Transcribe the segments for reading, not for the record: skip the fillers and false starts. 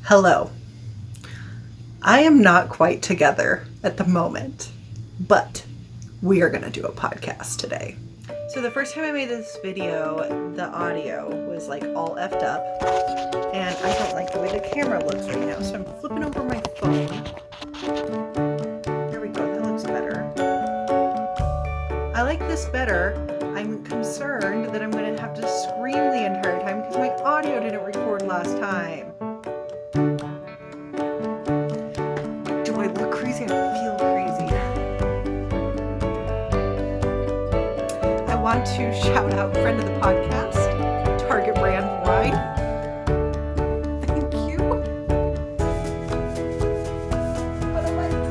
Hello. I am not quite together at the moment, but we are going to do a podcast today. So the first time I made this video, the audio was like all effed up, and I don't like the way the camera looks right now, so I'm flipping over my phone. There we go, that looks better. I like this better. I'm concerned that I'm going to have to scream the entire time because my audio didn't record last time. Do I look crazy? I feel crazy. I want to shout out friend of the podcast, Target Brand Wine. Thank you. What am I doing?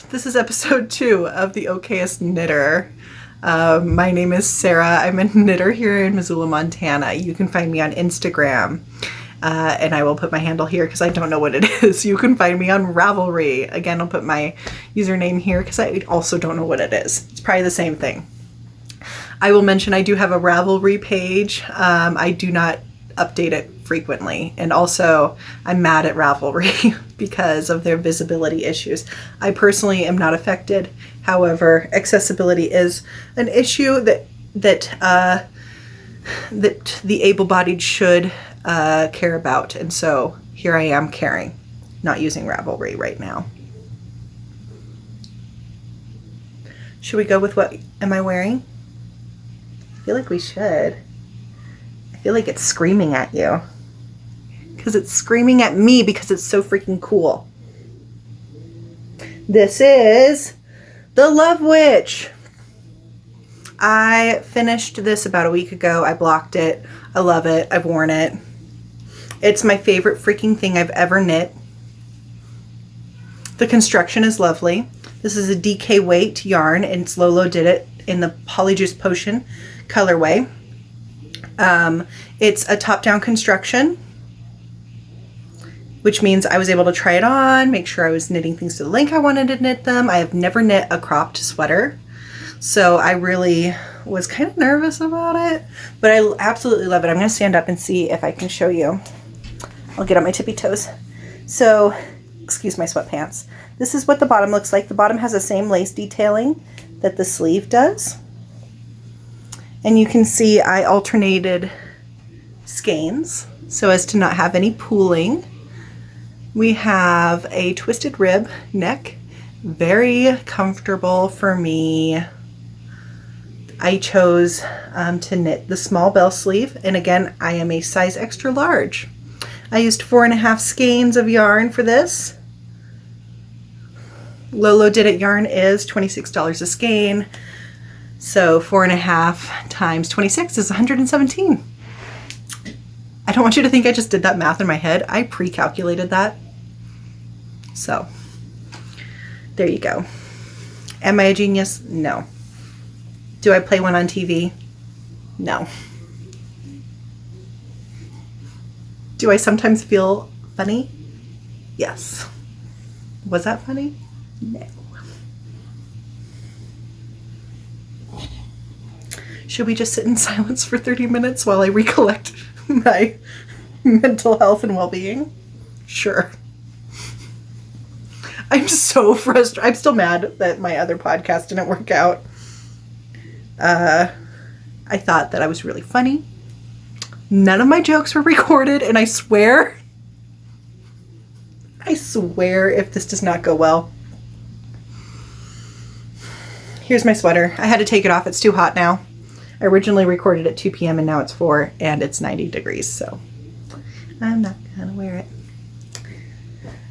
This is episode 2 of the Okayest Knitter. My name is Sarah. I'm a knitter here in Missoula, Montana. You can find me on Instagram, and I will put my handle here because I don't know what it is. You can find me on Ravelry. Again, I'll put my username here because I also don't know what it is. It's probably the same thing. I will mention I do have a Ravelry page. I do not update it frequently, and also I'm mad at Ravelry because of their visibility issues. I personally am not affected. However, accessibility is an issue that the able-bodied should care about, and so here I am caring, not using Ravelry right now. Should we go with what am I wearing? I feel like we should. I feel like it's screaming at you. Because it's screaming at me because it's so freaking cool. This is the Love Witch. I finished this about a week ago. I blocked it. I love it. I've worn it. It's my favorite freaking thing I've ever knit. The construction is lovely. This is a DK weight yarn, and it's lolodidit in the Polyjuice Potion colorway. It's a top-down construction, which means I was able to try it on, make sure I was knitting things to the length I wanted to knit them. I have never knit a cropped sweater, so I really was kind of nervous about it, but I absolutely love it. I'm going to stand up and see if I can show you. I'll get on my tippy toes. So, excuse my sweatpants. This is what the bottom looks like. The bottom has the same lace detailing that the sleeve does. And you can see I alternated skeins so as to not have any pooling. We have a twisted rib neck, very comfortable for me. I chose to knit the small bell sleeve, and again, I am a size extra large. I used 4.5 skeins of yarn for this. Lolodidit yarn is $26 a skein, so 4.5 times 26 is 117. I don't want you to think I just did that math in my head. I pre-calculated that. So, there you go. Am I a genius? No. Do I play one on TV? No. Do I sometimes feel funny? Yes. Was that funny? No. Should we just sit in silence for 30 minutes while I recollect my mental health and well-being? Sure. I'm so frustrated. I'm still mad that my other podcast didn't work out. I thought that I was really funny. None of my jokes were recorded, and I swear if this does not go well. Here's my sweater. I had to take it off. It's too hot now. I originally recorded at 2 p.m. and now it's 4 and it's 90 degrees, so I'm not gonna wear it.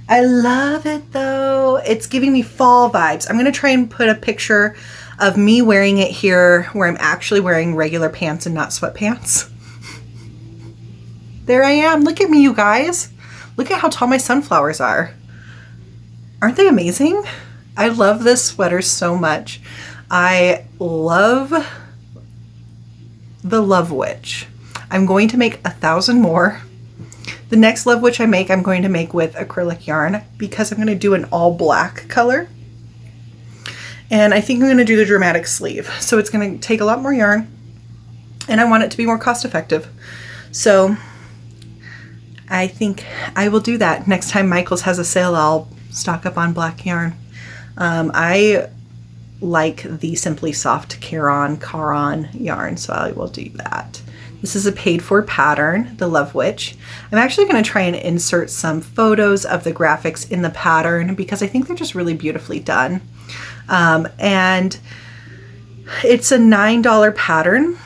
I love it though. It's giving me fall vibes. I'm gonna try and put a picture of me wearing it here where I'm actually wearing regular pants and not sweatpants. There I am. Look at me, you guys. Look at how tall my sunflowers are. Aren't they amazing? I love this sweater so much. I love the Love Witch. I'm going to make 1,000 more. The next love witch I make, I'm going to make with acrylic yarn because I'm going to do an all black color. And I think I'm going to do the dramatic sleeve. So it's going to take a lot more yarn and I want it to be more cost effective. So I think I will do that. Next time Michael's has a sale, I'll stock up on black yarn. I like the Simply Soft Caron yarn, so I will do that. This is a paid for pattern, the Love Witch. I'm actually going to try and insert some photos of the graphics in the pattern because I think they're just really beautifully done. And it's a $9 pattern,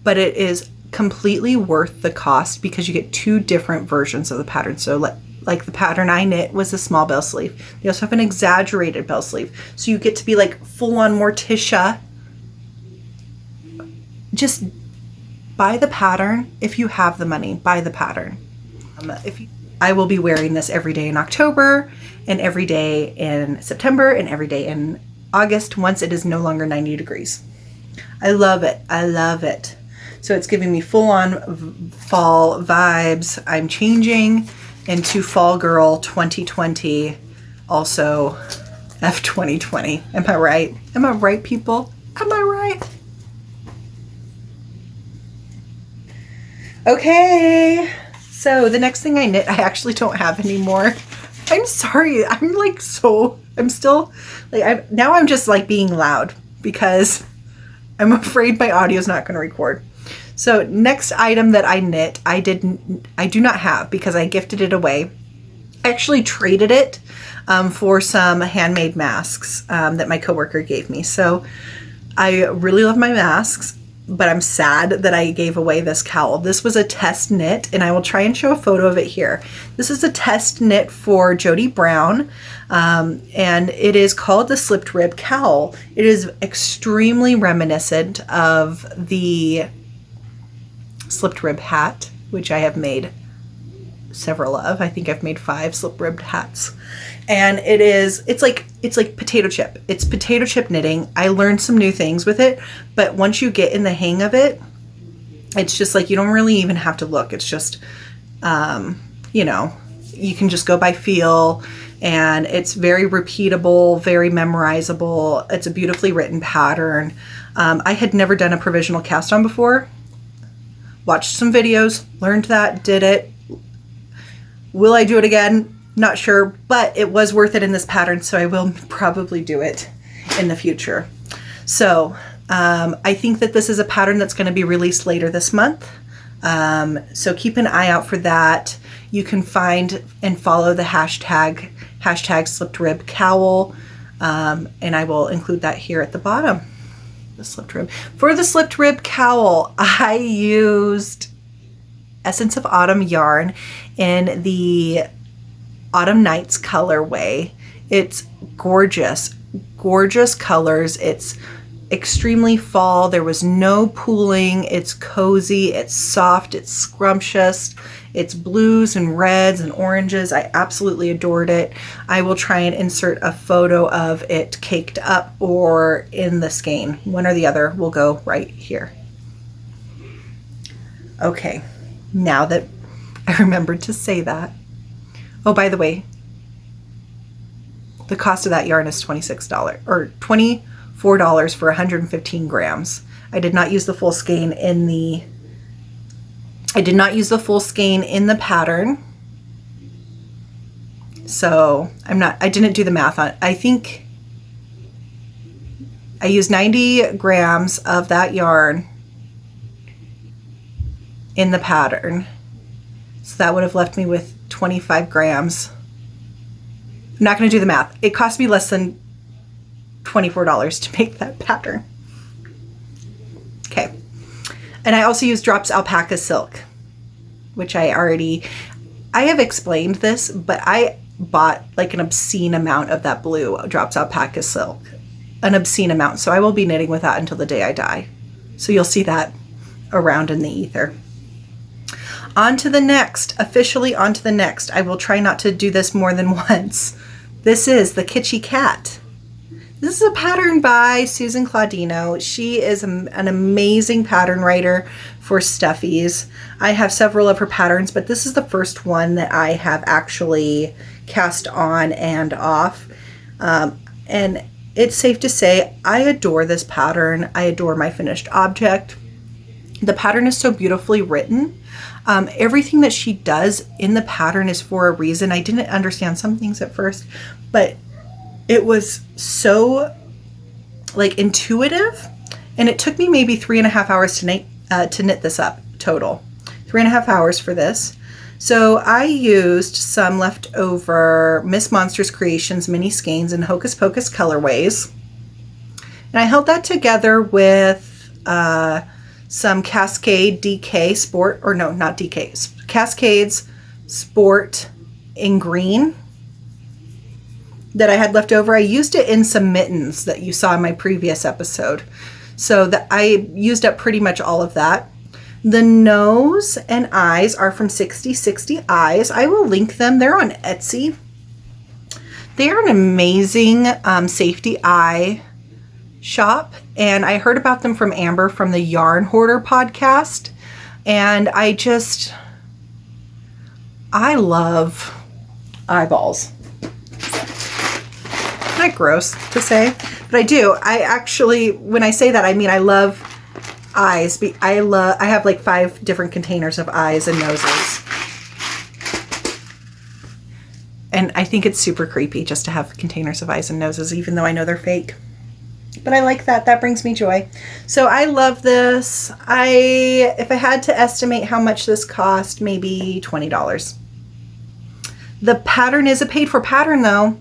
but it is completely worth the cost because you get 2 different versions of the pattern. So like the pattern I knit was a small bell sleeve. They also have an exaggerated bell sleeve. So you get to be like full on Morticia. Just buy the pattern if you have the money, buy the pattern. I will be wearing this every day in October and every day in September and every day in August once it is no longer 90 degrees. I love it. I love it. So it's giving me full on fall vibes. I'm changing into Fall Girl 2020, also F 2020. Am I right? Am I right, people? Am I right? Okay, so the next thing I knit, I actually don't have anymore. I'm sorry. I'm still like, now I'm just like being loud because I'm afraid my audio is not going to record. So next item that I knit, I do not have because I gifted it away. I actually traded it for some handmade masks that my coworker gave me. So I really love my masks, but I'm sad that I gave away this cowl. This was a test knit, and I will try and show a photo of it here. This is a test knit for Jodi Brown, and it is called the Slipped Rib Cowl. It is extremely reminiscent of the Slipped Rib hat, which I have made several of. I think I've made 5 slip ribbed hats. And it's like potato chip. It's potato chip knitting. I learned some new things with it, but once you get in the hang of it, it's just like you don't really even have to look. It's just, you know, you can just go by feel, and it's very repeatable, very memorizable. It's a beautifully written pattern. I had never done a provisional cast on before. Watched some videos, learned that, did it. Will I do it again? Not sure, but it was worth it in this pattern, so I will probably do it in the future. So I think that this is a pattern that's going to be released later this month. So keep an eye out for that. You can find and follow the hashtag slipped rib cowl, and I will include that here at the bottom. The slipped rib. For the slipped rib cowl, I used Essence of Autumn yarn in the Autumn Nights colorway. It's gorgeous, gorgeous colors. It's extremely fall. There was no pooling. It's cozy, it's soft, it's scrumptious. It's blues and reds and oranges. I absolutely adored it. I will try and insert a photo of it caked up or in the skein. One or the other will go right here. Okay, now that I remembered to say that. Oh, by the way, the cost of that yarn is $26 or $24 for 115 grams. I did not use the full skein in the pattern. So I didn't do the math on it. I think I used 90 grams of that yarn in the pattern. So that would have left me with 25 grams. I'm not going to do the math. It cost me less than $24 to make that pattern. Okay. And I also use Drops Alpaca Silk, which I have explained this, but I bought like an obscene amount of that blue Drops Alpaca Silk. An obscene amount. So I will be knitting with that until the day I die. So you'll see that around in the ether. On to the next, officially on to the next. I will try not to do this more than once. This is the Kitschy Cat. This is a pattern by Susan Claudino. She is an amazing pattern writer for stuffies. I have several of her patterns, but this is the first one that I have actually cast on and off. And it's safe to say I adore this pattern. I adore my finished object. The pattern is so beautifully written. Everything that she does in the pattern is for a reason. I didn't understand some things at first, but it was so like intuitive, and it took me maybe 3.5 hours to knit this up total. 3.5 hours for this. So I used some leftover Miss Monster's Creations mini skeins in Hocus Pocus colorways, and I held that together with some Cascade DK Sport, or no, not DK, Cascades Sport in green that I had left over. I used it in some mittens that you saw in my previous episode. So that I used up pretty much all of that. The nose and eyes are from 6060 Eyes. I will link them. They're on Etsy. They are an amazing safety eye shop, and I heard about them from Amber from the Yarn Hoarder podcast, and I love eyeballs. Isn't that gross to say? But I do. I actually, when I say that, I mean I love eyes. I have like 5 different containers of eyes and noses. And I think it's super creepy just to have containers of eyes and noses, even though I know they're fake. But I like that. That brings me joy. So I love this. If I had to estimate how much this cost, maybe $20. The pattern is a paid for pattern though.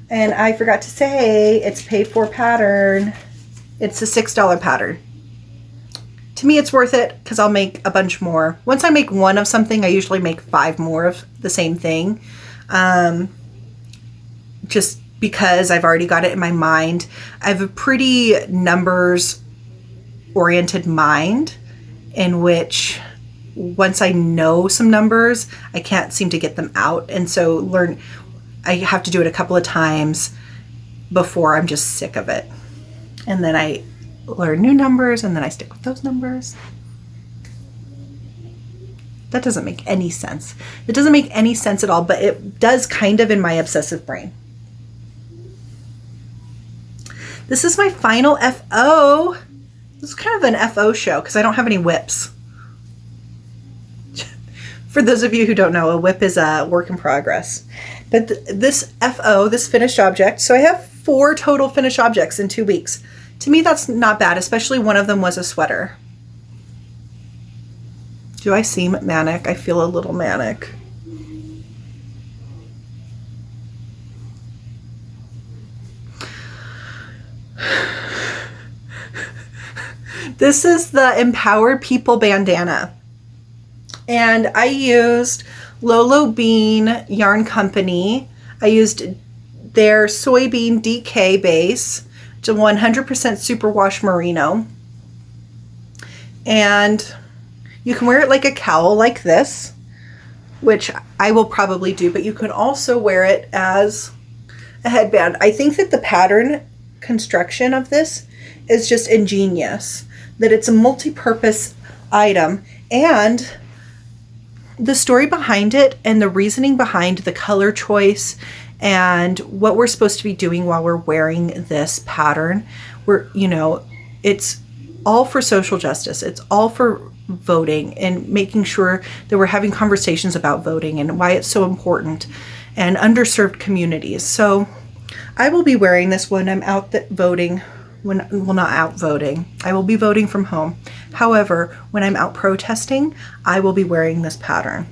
And I forgot to say it's paid for pattern. It's a $6 pattern. To me, it's worth it because I'll make a bunch more. Once I make one of something, I usually make 5 more of the same thing. Just because I've already got it in my mind. I have a pretty numbers oriented mind in which once I know some numbers, I can't seem to get them out. And so I have to do it a couple of times before I'm just sick of it. And then I learn new numbers and then I stick with those numbers. That doesn't make any sense. It doesn't make any sense at all, but it does kind of in my obsessive brain. This is my final FO. This is kind of an FO show because I don't have any whips. For those of you who don't know, a whip is a work in progress. But this FO, this finished object, so I have 4 total finished objects in 2 weeks. To me, that's not bad, especially one of them was a sweater. Do I seem manic? I feel a little manic. This is the Empowered People Bandana. And I used Lolabean Yarn Company. I used their soybean DK base to 100% superwash merino. And you can wear it like a cowl like this, which I will probably do, but you can also wear it as a headband. I think that the pattern construction of this is just ingenious, that it's a multi-purpose item, and the story behind it and the reasoning behind the color choice and what we're supposed to be doing while we're wearing this pattern. It's all for social justice. It's all for voting and making sure that we're having conversations about voting and why it's so important and underserved communities. So I will be wearing this when I'm out voting. Not out voting. I will be voting from home. However, when I'm out protesting, I will be wearing this pattern.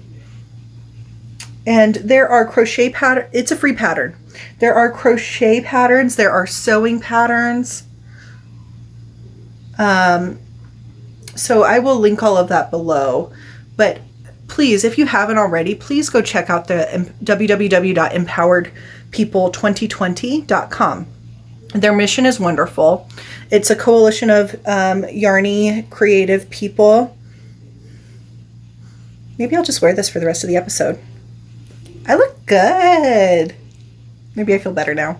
And there are crochet pattern. It's a free pattern. There are crochet patterns. There are sewing patterns. So I will link all of that below. But please, if you haven't already, please go check out the www.empoweredpeople2020.com. Their mission is wonderful. It's a coalition of yarny, creative people. Maybe I'll just wear this for the rest of the episode. I look good. Maybe I feel better now.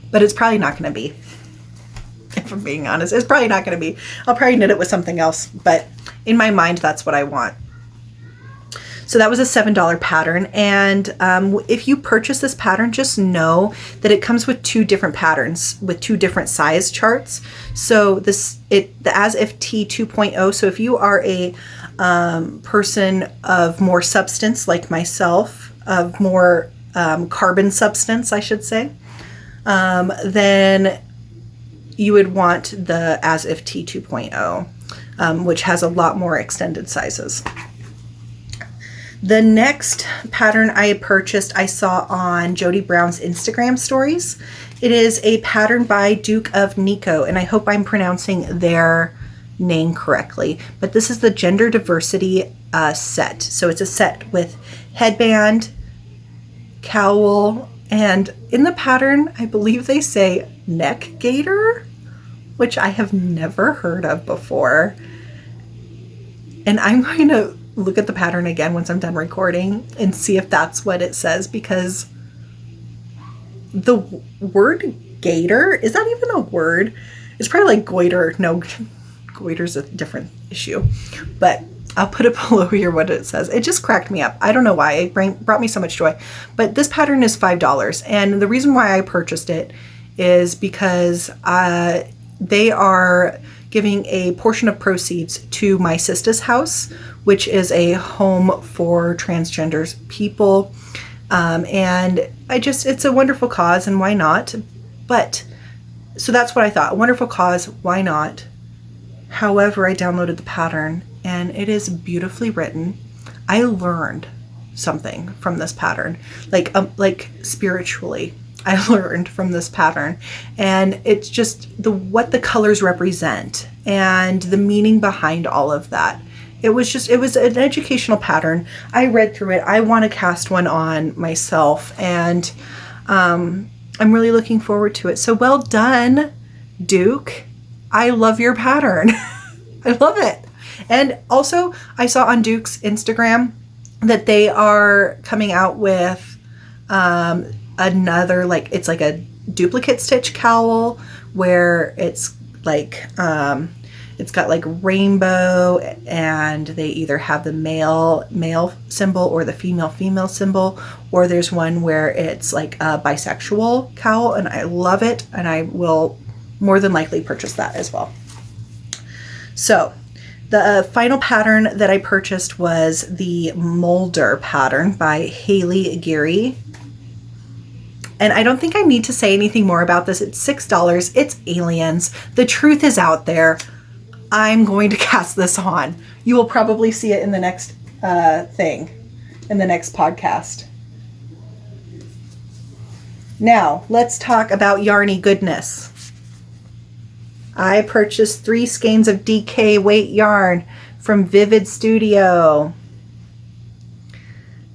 but it's probably not going to be. If I'm being honest, it's probably not going to be. I'll probably knit it with something else, but in my mind, that's what I want. So that was a $7 pattern. And if you purchase this pattern, just know that it comes with 2 different patterns with 2 different size charts. So the As If T 2.0. So if you are a person of more substance like myself, of more carbon substance, I should say, then you would want the As If T 2.0, which has a lot more extended sizes. The next pattern I purchased, I saw on Jodi Brown's Instagram stories. It is a pattern by Duke of Nikko, and I hope I'm pronouncing their name correctly. But this is the gender diversity set. So it's a set with headband, cowl, and in the pattern, I believe they say neck gaiter, which I have never heard of before. And I'm going to look at the pattern again once I'm done recording and see if that's what it says, because the word gaiter, is that even a word? It's probably like goiter. No, goiter's a different issue, but I'll put it below here what it says. It just cracked me up. I don't know why. It brought me so much joy. But this pattern is $5. And the reason why I purchased it is because they are giving a portion of proceeds to my sister's house, which is a home for transgender people. And it's a wonderful cause, and why not? But, so that's what I thought. A wonderful cause, why not? However, I downloaded the pattern, and it is beautifully written. I learned something from this pattern, like spiritually. I learned from this pattern, and it's just what the colors represent and the meaning behind all of that. It was an educational pattern. I read through it. I want to cast one on myself, and I'm really looking forward to it. So well done, Duke. I love your pattern. I love it. And also, I saw on Duke's Instagram that they are coming out with another, it's like a duplicate stitch cowl where it's like it's got like rainbow, and they either have the male symbol or the female symbol, or there's one where it's like a bisexual cowl, and I love it, and I will more than likely purchase that as well. So the final pattern that I purchased was the Mulder pattern by Hayley Geary. And I don't think I need to say anything more about this. It's $6. It's aliens. The truth is out there. I'm going to cast this on. You will probably see it in the next thing, in the next podcast. Now, let's talk about yarny goodness. I purchased 3 skeins of DK weight yarn from Vivid Studio.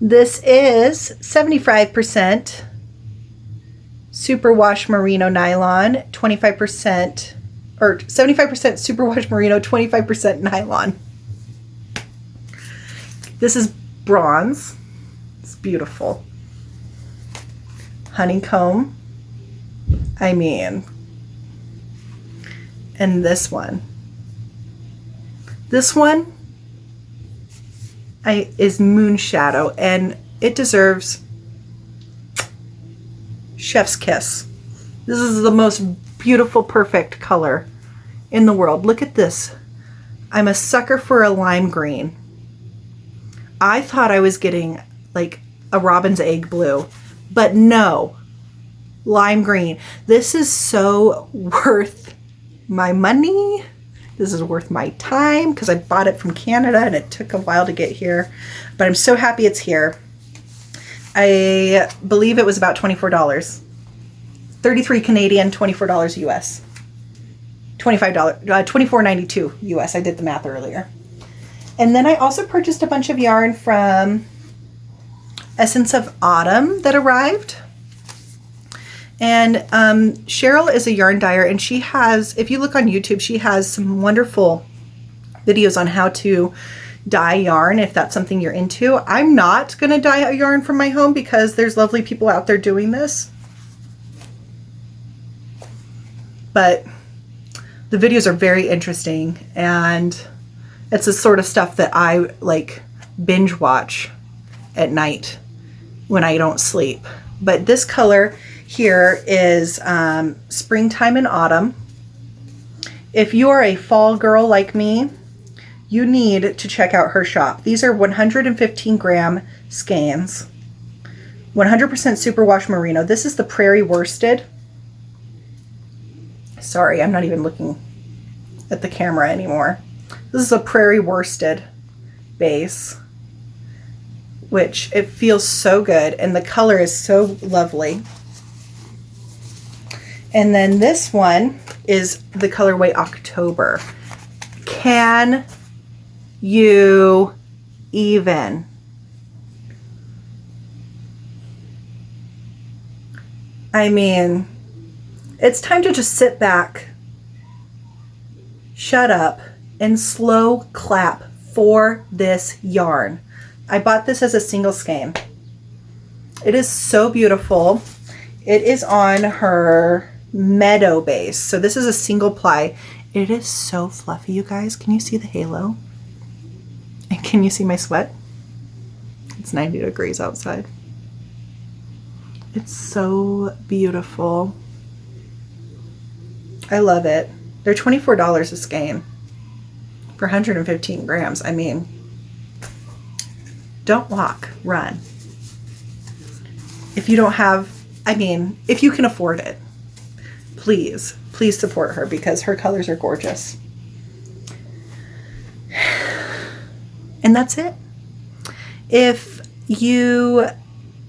This is 75% superwash merino nylon, 25%, or 75% superwash merino, 25% nylon. This is bronze. It's beautiful. Honeycomb. I mean, and this one is moon shadow, and it deserves chef's kiss. This is the most beautiful, perfect color in the world. Look at this. I'm a sucker for a lime green. I thought I was getting like a robin's egg blue, but no, lime green. This is so worth my money. This is worth my time because I bought it from Canada and it took a while to get here, but I'm so happy it's here. I believe it was about $24. 33 Canadian, $24 US. $25, $24.92 US. I did the math earlier. And then I also purchased a bunch of yarn from Essence of Autumn that arrived. And Cheryl is a yarn dyer, and she has, if you look on YouTube, she has some wonderful videos on how to dye yarn if that's something you're into. I'm not going to dye a yarn from my home because there's lovely people out there doing this. but the videos are very interesting, and it's the sort of stuff that I like binge watch at night when I don't sleep. But this color here is Springtime and Autumn. If you are a fall girl like me, you need to check out her shop. These are 115 gram skeins, 100% superwash merino. This is the prairie worsted. Sorry, I'm not even looking at the camera anymore. This is a prairie worsted base, which it feels so good, and the color is so lovely. And then this one is the colorway October. Can you even? I mean, it's time to just sit back, shut up, and slow clap for this yarn. I bought this as a single skein. It is so beautiful. It is on her meadow base. So this is a single ply. It is so fluffy, you guys. Can you see the halo? And can you see my sweat? It's 90 degrees outside. It's so beautiful. I love it. They're $24 a skein for 115 grams. I mean, don't walk, run. If you don't have, I mean, if you can afford it, please support her because her colors are gorgeous. And that's it. If you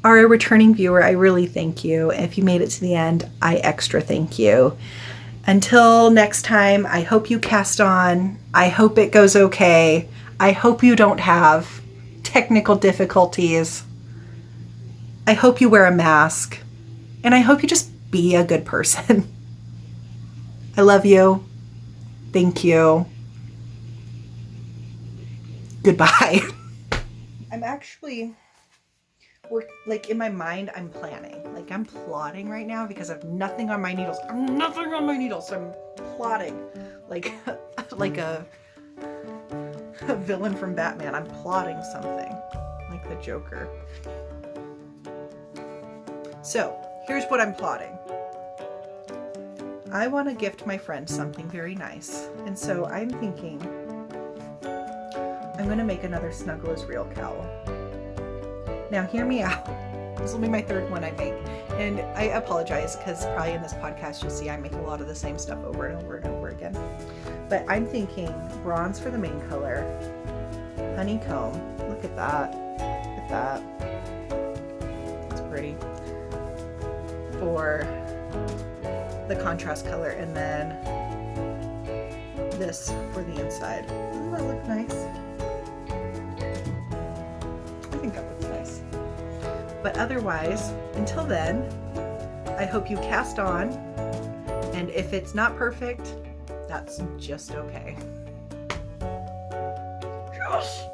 are a returning viewer, I really thank you. If you made it to the end, I extra thank you. Until next time, I hope you cast on. I hope it goes okay. I hope you don't have technical difficulties. I hope you wear a mask. And I hope you just be a good person. I love you. Thank you. Goodbye. I'm actually, like in my mind, I'm planning. Like I'm plotting right now because I have nothing on my needles. I have nothing on my needles, so I'm plotting like a villain from Batman. I'm plotting something like the Joker. So here's what I'm plotting. I want to gift my friend something very nice, and so I'm thinking I'm going to make another Snuggle is Real cowl. Now hear me out. This will be my third one I make, and I apologize because probably in this podcast you'll see I make a lot of the same stuff over and over and over again. But I'm thinking bronze for the main color, honeycomb. Look at that. Look at that. It's pretty. For the contrast color, and then this for the inside. Doesn't that look nice? I think that looks nice. But otherwise, until then, I hope you cast on, and if it's not perfect, that's just okay. Yes!